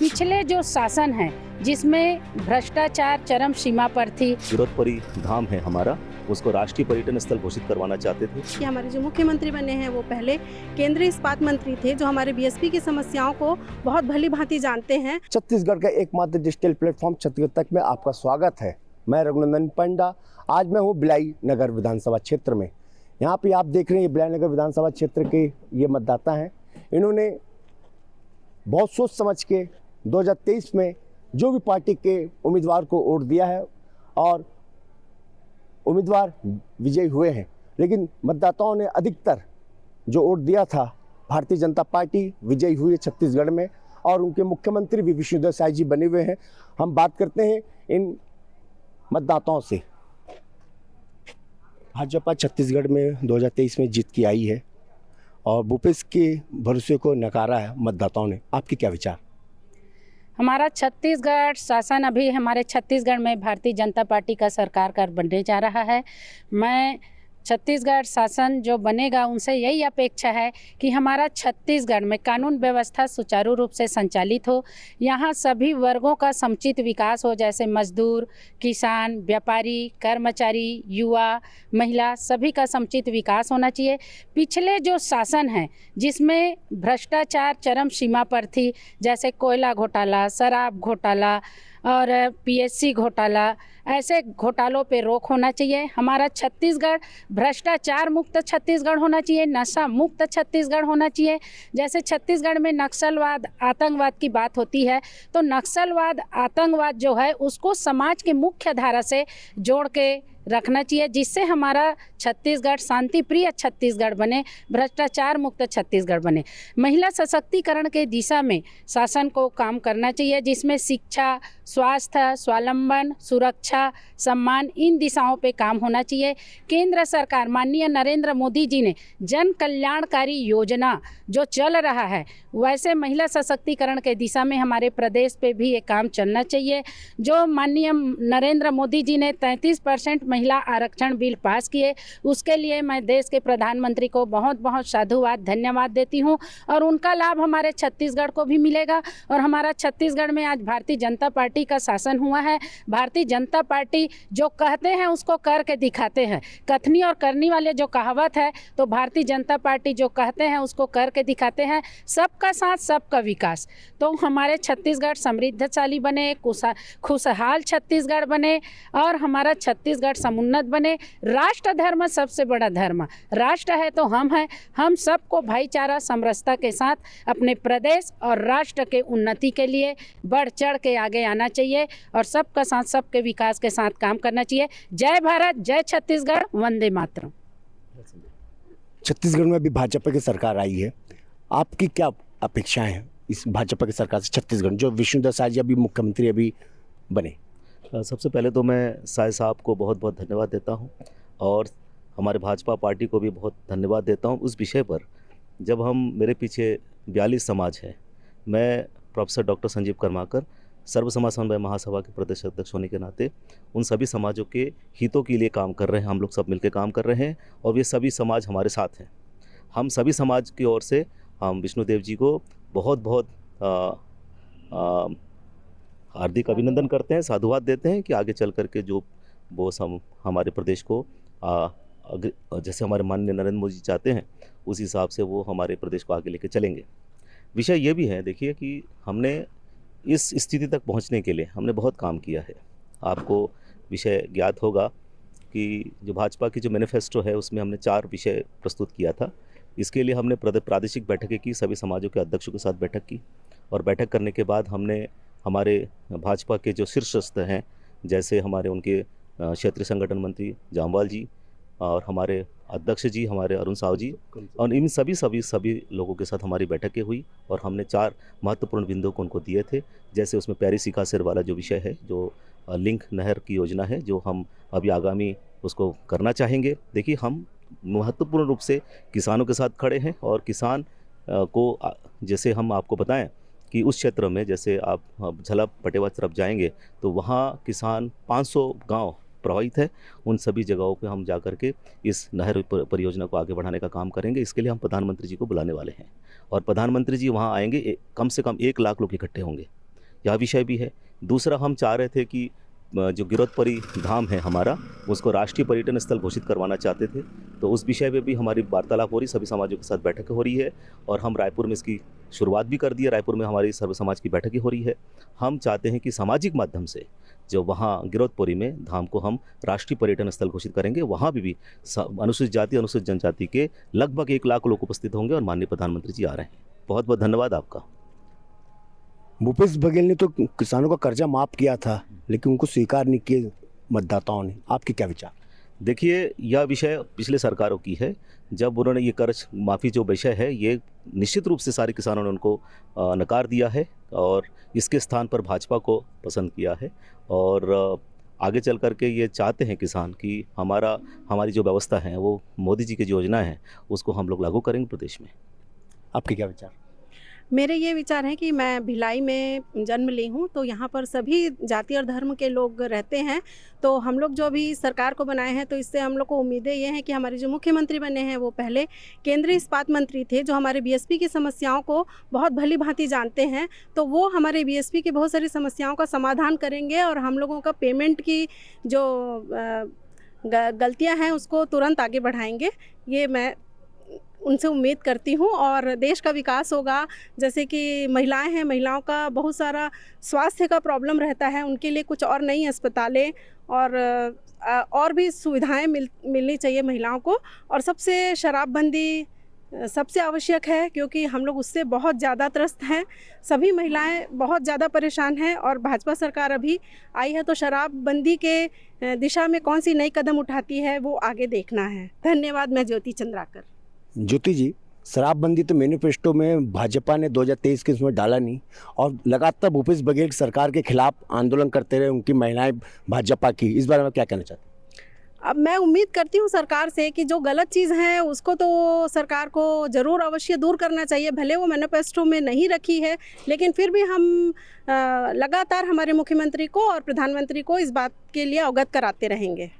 पिछले जो शासन है जिसमें भ्रष्टाचार चरम सीमा पर थी, जरूरतपुरी धाम है हमारा, उसको राष्ट्रीय पर्यटन स्थल घोषित करवाना चाहते थे। कि हमारे जो मुख्यमंत्री बने हैं वो पहले केंद्रीय इस्पात मंत्री थे, जो हमारे बीएसपी की समस्याओं को बहुत भली भांति जानते हैं। छत्तीसगढ़ का एकमात्र डिजिटल प्लेटफॉर्म छत्तीसगढ़ तक में आपका स्वागत है। मैं रघुनंदन पंडा। आज मैं हूँ बिलाई नगर विधानसभा क्षेत्र में। यहाँ पे आप देख रहे हैं बिलाई नगर विधानसभा क्षेत्र के ये मतदाता हैं। इन्होंने बहुत सोच समझ के 2023 में जो भी पार्टी के उम्मीदवार को वोट दिया है और उम्मीदवार विजयी हुए हैं, लेकिन मतदाताओं ने अधिकतर जो वोट दिया था भारतीय जनता पार्टी विजयी हुई है छत्तीसगढ़ में, और उनके मुख्यमंत्री भी विष्णुदेव साय जी बने हुए हैं। हम बात करते हैं इन मतदाताओं से। भाजपा छत्तीसगढ़ में 2023 में जीत की आई है और भूपेश के भरोसे को नकारा है मतदाताओं ने। आपके क्या विचार? हमारा छत्तीसगढ़ शासन अभी हमारे छत्तीसगढ़ में भारतीय जनता पार्टी का सरकार का बनने जा रहा है। मैं छत्तीसगढ़ शासन जो बनेगा उनसे यही अपेक्षा है कि हमारा छत्तीसगढ़ में कानून व्यवस्था सुचारू रूप से संचालित हो, यहाँ सभी वर्गों का समुचित विकास हो, जैसे मजदूर, किसान, व्यापारी, कर्मचारी, युवा, महिला, सभी का समुचित विकास होना चाहिए। पिछले जो शासन है जिसमें भ्रष्टाचार चरम सीमा पर थी, जैसे कोयला घोटाला, शराब घोटाला और पीएससी घोटाला, ऐसे घोटालों पे रोक होना चाहिए। हमारा छत्तीसगढ़ भ्रष्टाचार मुक्त छत्तीसगढ़ होना चाहिए, नशा मुक्त छत्तीसगढ़ होना चाहिए। जैसे छत्तीसगढ़ में नक्सलवाद, आतंकवाद की बात होती है, तो नक्सलवाद, आतंकवाद जो है उसको समाज के मुख्य धारा से जोड़ के रखना चाहिए, जिससे हमारा छत्तीसगढ़ शांति प्रिय छत्तीसगढ़ बने, भ्रष्टाचार मुक्त छत्तीसगढ़ बने। महिला सशक्तिकरण के दिशा में शासन को काम करना चाहिए, जिसमें शिक्षा, स्वास्थ्य, स्वावलंबन, सुरक्षा, सम्मान, इन दिशाओं पे काम होना चाहिए। केंद्र सरकार माननीय नरेंद्र मोदी जी ने जन कल्याणकारी योजना जो चल रहा है, वैसे महिला सशक्तिकरण के दिशा में हमारे प्रदेश पे भी ये काम चलना चाहिए। जो माननीय नरेंद्र मोदी जी ने 33% महिला आरक्षण बिल पास किए, उसके लिए मैं देश के प्रधानमंत्री को बहुत बहुत साधुवाद, धन्यवाद देती हूं, और उनका लाभ हमारे छत्तीसगढ़ को भी मिलेगा। और हमारा छत्तीसगढ़ में आज भारतीय जनता पार्टी का शासन हुआ है। भारतीय जनता पार्टी जो कहते हैं उसको करके दिखाते हैं। कथनी और करनी वाले जो कहावत है, तो भारतीय जनता पार्टी जो कहते हैं उसको करके दिखाते हैं। सबका साथ, सबका विकास। तो हमारे छत्तीसगढ़ समृद्धशाली बने, खुशहाल छत्तीसगढ़ बने और हमारा छत्तीसगढ़ समुन्नत बने। राष्ट्र धर्म सबसे बड़ा धर्म, राष्ट्र है तो हम हैं। हम सबको भाईचारा समरसता के साथ अपने प्रदेश और राष्ट्र के उन्नति के लिए बढ़ चढ़ के आगे आना चाहिए और सबका साथ, सबके विकास के साथ काम करना चाहिए। जय भारत, जय छत्तीसगढ़, वंदे मातरम। छत्तीसगढ़ में भी भाजपा की सरकार आई है, आपकी क्या अपेक्षाएं हैं इस भाजपा की सरकार से छत्तीसगढ़, जो विष्णुदेव साय जी अभी मुख्यमंत्री अभी बने? सबसे पहले तो मैं साय साहब को बहुत बहुत धन्यवाद देता हूं और हमारे भाजपा पार्टी को भी बहुत धन्यवाद देता हूं उस विषय पर। जब हम मेरे पीछे 42 समाज है, मैं प्रोफेसर डॉक्टर संजीव कर्माकर सर्व समाज समन्वय महासभा के प्रदेश अध्यक्ष होने के नाते उन सभी समाजों के हितों के लिए काम कर रहे हैं। हम लोग सब मिलकर काम कर रहे हैं और ये सभी समाज हमारे साथ हैं। हम सभी समाज की ओर से हम विष्णुदेव जी को बहुत बहुत हार्दिक अभिनंदन करते हैं, साधुवाद देते हैं कि आगे चल करके जो वो हमारे प्रदेश को जैसे हमारे माननीय नरेंद्र मोदी जी चाहते हैं उस हिसाब से वो हमारे प्रदेश को आगे लेके चलेंगे। विषय ये भी है, देखिए कि हमने इस स्थिति तक पहुंचने के लिए हमने बहुत काम किया है। आपको विषय ज्ञात होगा कि जो भाजपा की जो मैनिफेस्टो है उसमें हमने 4 विषय प्रस्तुत किया था। इसके लिए हमने प्रादेशिक बैठकें की, सभी समाजों के अध्यक्षों के साथ बैठक की और बैठक करने के बाद हमने हमारे भाजपा के जो शीर्षस्थ हैं, जैसे हमारे उनके क्षेत्रीय संगठन मंत्री जामवाल जी और हमारे अध्यक्ष जी हमारे अरुण साव जी, और इन सभी लोगों के साथ हमारी बैठकें हुई और हमने 4 महत्वपूर्ण बिंदुओं को उनको दिए थे। जैसे उसमें प्यारी सीखा सिर वाला जो विषय है, जो लिंक नहर की योजना है, जो हम अभी आगामी उसको करना चाहेंगे। देखिए, हम महत्वपूर्ण रूप से किसानों के साथ खड़े हैं और किसान को जैसे हम आपको बताएं कि उस क्षेत्र में जैसे आप झला पटेवा तरफ जाएंगे तो वहाँ किसान 500 गांव प्रभावित है। उन सभी जगहों पे हम जाकर के इस नहर परियोजना को आगे बढ़ाने का काम करेंगे। इसके लिए हम प्रधानमंत्री जी को बुलाने वाले हैं और प्रधानमंत्री जी वहाँ आएंगे। कम से कम 1 लाख लोग इकट्ठे होंगे यह विषय भी है। दूसरा, हम चाह रहे थे कि जो गिरौदपुरी धाम है हमारा, उसको राष्ट्रीय पर्यटन स्थल घोषित करवाना चाहते थे। तो उस विषय में भी हमारी वार्तालाप हो रही, सभी समाजों के साथ बैठक हो रही है और हम रायपुर में इसकी शुरुआत भी कर दी है। रायपुर में हमारी सर्व समाज की बैठकें हो रही है। हम चाहते हैं कि सामाजिक माध्यम से जो वहाँ गिरौदपुरी में धाम को हम राष्ट्रीय पर्यटन स्थल घोषित करेंगे। वहाँ भी अनुसूचित जाति अनुसूचित जनजाति के लगभग 1 लाख लोग उपस्थित होंगे और माननीय प्रधानमंत्री जी आ रहे हैं। बहुत बहुत धन्यवाद आपका। भूपेश बघेल ने तो किसानों का कर्जा माफ किया था, लेकिन उनको स्वीकार नहीं किए मतदाताओं ने। आपके क्या विचार? देखिए, यह विषय पिछले सरकारों की है। जब उन्होंने ये कर्ज माफ़ी जो विषय है, ये निश्चित रूप से सारे किसानों ने उनको नकार दिया है और इसके स्थान पर भाजपा को पसंद किया है। और आगे चल कर के ये चाहते हैं किसान कि हमारी जो व्यवस्था है वो मोदी जी की जो योजना है उसको हम लोग लागू करेंगे प्रदेश में। आपके क्या विचार? मेरे ये विचार हैं कि मैं भिलाई में जन्म ली हूँ, तो यहाँ पर सभी जाति और धर्म के लोग रहते हैं। तो हम लोग जो अभी सरकार को बनाए हैं, तो इससे हम लोग को उम्मीदें ये हैं कि हमारे जो मुख्यमंत्री बने हैं वो पहले केंद्रीय इस्पात मंत्री थे, जो हमारे बीएसपी की समस्याओं को बहुत भली भांति जानते हैं। तो वो हमारे बीएसपी की बहुत सारी समस्याओं का समाधान करेंगे और हम लोगों का पेमेंट की जो गलतियाँ हैं उसको तुरंत आगे बढ़ाएंगे। ये मैं उनसे उम्मीद करती हूँ और देश का विकास होगा। जैसे कि महिलाएं हैं, महिलाओं का बहुत सारा स्वास्थ्य का प्रॉब्लम रहता है, उनके लिए कुछ और नई अस्पतालें और भी सुविधाएं मिलनी चाहिए महिलाओं को। और सबसे शराबबंदी सबसे आवश्यक है, क्योंकि हम लोग उससे बहुत ज़्यादा त्रस्त हैं। सभी महिलाएं बहुत ज़्यादा परेशान हैं और भाजपा सरकार अभी आई है, तो शराबबंदी के दिशा में कौन सी नई कदम उठाती है वो आगे देखना है। धन्यवाद। मैं ज्योति चंद्राकर। ज्योति जी, शराबबंदी तो मैनिफेस्टो में भाजपा ने 2023 के उसमें डाला नहीं और लगातार भूपेश बघेल सरकार के खिलाफ आंदोलन करते रहे उनकी महिलाएं भाजपा की। इस बारे में क्या कहना चाहते हैं? अब मैं उम्मीद करती हूँ सरकार से कि जो गलत चीज़ है उसको तो सरकार को ज़रूर अवश्य दूर करना चाहिए। भले वो मैनिफेस्टो में नहीं रखी है, लेकिन फिर भी हम लगातार हमारे मुख्यमंत्री को और प्रधानमंत्री को इस बात के लिए अवगत कराते रहेंगे।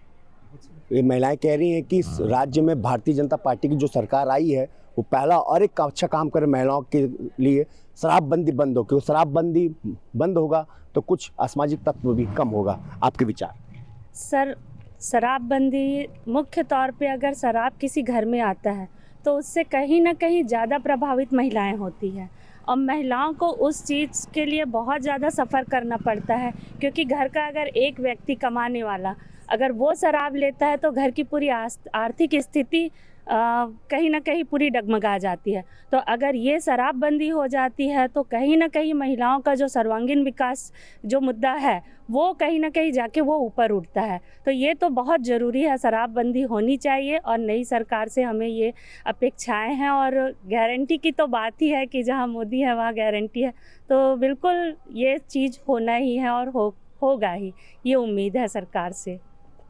ये महिलाएं कह रही हैं कि राज्य में भारतीय जनता पार्टी की जो सरकार आई है वो पहला और एक अच्छा काम करे महिलाओं के लिए, शराबबंदी बंद हो। क्योंकि शराबबंदी बंद होगा तो कुछ असामाजिक तत्व भी कम होगा। आपके विचार? सर, शराबबंदी मुख्य तौर पे अगर शराब किसी घर में आता है तो उससे कहीं ना कहीं ज़्यादा प्रभावित महिलाएं होती हैं और महिलाओं को उस चीज़ के लिए बहुत ज़्यादा सफ़र करना पड़ता है। क्योंकि घर का अगर एक व्यक्ति कमाने वाला अगर वो शराब लेता है तो घर की पूरी आर्थिक स्थिति कहीं ना कहीं पूरी डगमगा जाती है। तो अगर ये शराबबंदी हो जाती है तो कहीं ना कहीं महिलाओं का जो सर्वांगीण विकास जो मुद्दा है वो कहीं ना कहीं जाके वो ऊपर उठता है। तो ये तो बहुत ज़रूरी है, शराबबंदी होनी चाहिए और नई सरकार से हमें ये अपेक्षाएं हैं। और गारंटी की तो बात ही है कि जहाँ मोदी है वहाँ गारंटी है, तो बिल्कुल ये चीज़ होना ही है और होगा ही, ये उम्मीद है सरकार से।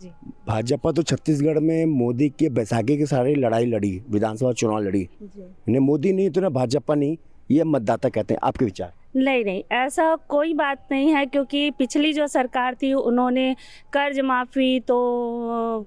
जी, भाजपा तो छत्तीसगढ़ में मोदी के बैसाखी के सारे लड़ाई लड़ी, विधानसभा चुनाव लड़ी। ने मोदी नहीं तो ना भाजपा नहीं, ये मतदाता कहते हैं। आपके विचार? नहीं, ऐसा कोई बात नहीं है। क्योंकि पिछली जो सरकार थी उन्होंने कर्ज माफ़ी तो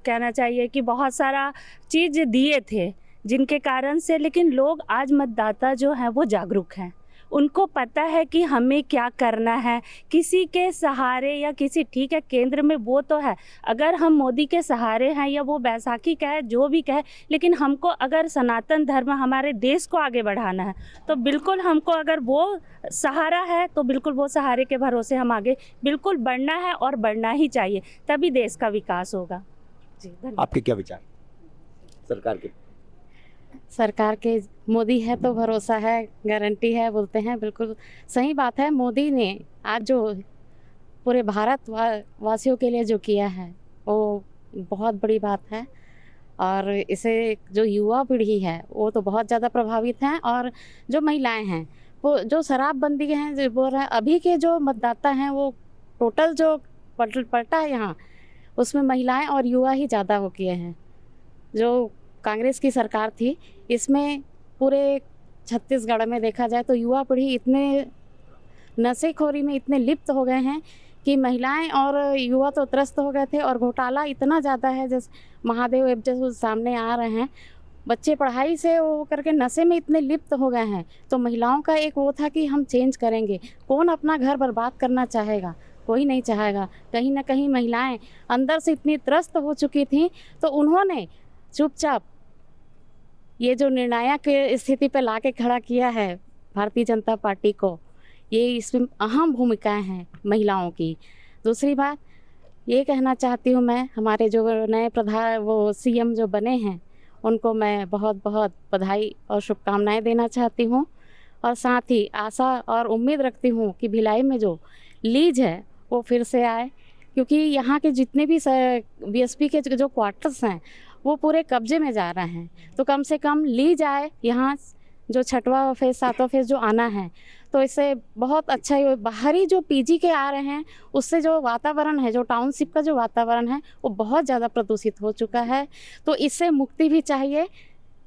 कहना चाहिए कि बहुत सारा चीज़ दिए थे जिनके कारण से, लेकिन लोग आज मतदाता जो है वो जागरूक हैं। उनको पता है कि हमें क्या करना है, किसी के सहारे या किसी, ठीक है केंद्र में वो तो है, अगर हम मोदी के सहारे हैं या वो बैसाखी कहे जो भी कहे, लेकिन हमको अगर सनातन धर्म हमारे देश को आगे बढ़ाना है तो बिल्कुल हमको, अगर वो सहारा है तो बिल्कुल वो सहारे के भरोसे हम आगे बिल्कुल बढ़ना है और बढ़ना ही चाहिए, तभी देश का विकास होगा। जी, धन्यवाद। आपके क्या विचार सरकार के? सरकार के मोदी है तो भरोसा है, गारंटी है बोलते हैं, बिल्कुल सही बात है। मोदी ने आज जो पूरे भारत वासियों के लिए जो किया है वो बहुत बड़ी बात है और इसे जो युवा पीढ़ी है वो तो बहुत ज़्यादा प्रभावित हैं। और जो महिलाएं हैं वो जो शराबबंदी हैं जो बोल रहे हैं, अभी के जो मतदाता हैं वो टोटल जो पलटा है यहाँ, उसमें महिलाएं और युवा ही ज़्यादा हो किए हैं। जो कांग्रेस की सरकार थी इसमें पूरे छत्तीसगढ़ में देखा जाए तो युवा पीढ़ी इतने नशेखोरी में इतने लिप्त हो गए हैं कि महिलाएं और युवा तो त्रस्त हो गए थे। और घोटाला इतना ज़्यादा है, जैसे महादेव ऐप जैसे सामने आ रहे हैं, बच्चे पढ़ाई से वो करके नशे में इतने लिप्त हो गए हैं। तो महिलाओं का एक वो था कि हम चेंज करेंगे। कौन अपना घर बर्बाद करना चाहेगा? कोई नहीं चाहेगा। कहीं ना कहीं महिलाएं अंदर से इतनी त्रस्त हो चुकी थीं, तो उन्होंने चुपचाप ये जो निर्णायक स्थिति पे ला के खड़ा किया है भारतीय जनता पार्टी को, ये इसमें अहम भूमिकाएं हैं महिलाओं की। दूसरी बात ये कहना चाहती हूँ मैं, हमारे जो नए सीएम जो बने हैं उनको मैं बहुत बहुत बधाई और शुभकामनाएं देना चाहती हूँ। और साथ ही आशा और उम्मीद रखती हूँ कि भिलाई में जो लीज है वो फिर से आए, क्योंकि यहाँ के जितने भी बीएसपी के जो क्वार्टर्स हैं वो पूरे कब्जे में जा रहे हैं। तो कम से कम लीज आए यहाँ, जो 6वां फेज़ 7वां फेज़ जो आना है, तो इससे बहुत अच्छा ही। बाहरी जो पीजी के आ रहे हैं उससे जो वातावरण है, जो टाउनशिप का जो वातावरण है वो बहुत ज़्यादा प्रदूषित हो चुका है। तो इससे मुक्ति भी चाहिए।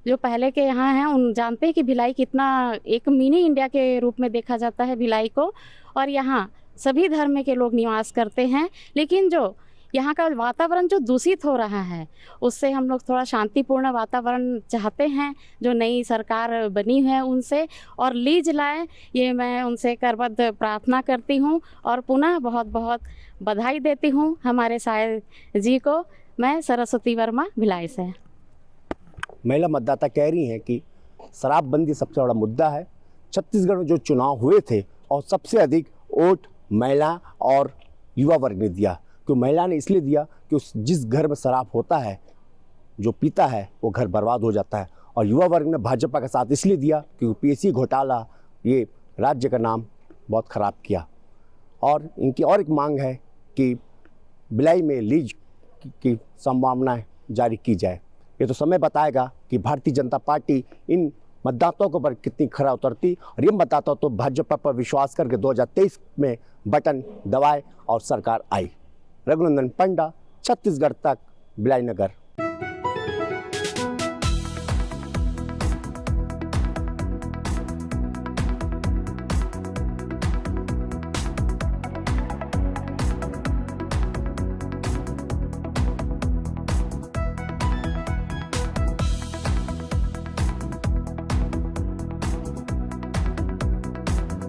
जो पहले के यहाँ हैं उन जानते हैं कि भिलाई कितना एक मिनी इंडिया के रूप में देखा जाता है भिलाई को, और यहाँ सभी धर्म के लोग निवास करते हैं। लेकिन जो यहाँ का वातावरण जो दूषित हो रहा है उससे हम लोग थोड़ा शांतिपूर्ण वातावरण चाहते हैं जो नई सरकार बनी है उनसे, और लीज लाए, ये मैं उनसे करबद्ध प्रार्थना करती हूँ। और पुनः बहुत बहुत बधाई देती हूँ हमारे साय जी को। मैं सरस्वती वर्मा भिलाई से। महिला मतदाता कह रही हैं कि शराबबंदी सबसे बड़ा मुद्दा है। छत्तीसगढ़ में जो चुनाव हुए थे और सबसे अधिक वोट महिला और युवा वर्ग ने दिया। क्यों महिला ने इसलिए दिया कि जिस घर में शराब होता है, जो पीता है वो घर बर्बाद हो जाता है। और युवा वर्ग ने भाजपा का साथ इसलिए दिया क्योंकि पीएससी घोटाला ये राज्य का नाम बहुत ख़राब किया। और इनकी और एक मांग है कि भिलाई में लीज की संभावनाएं जारी की जाए। ये तो समय बताएगा कि भारतीय जनता पार्टी इन मतदाताओं के ऊपर कितनी खरा उतरती, और ये मतदाता तो भाजपा पर विश्वास करके 2023 में बटन दबाए और सरकार आई। रघुनंदन पंडा, छत्तीसगढ़ तक, भिलाई नगर।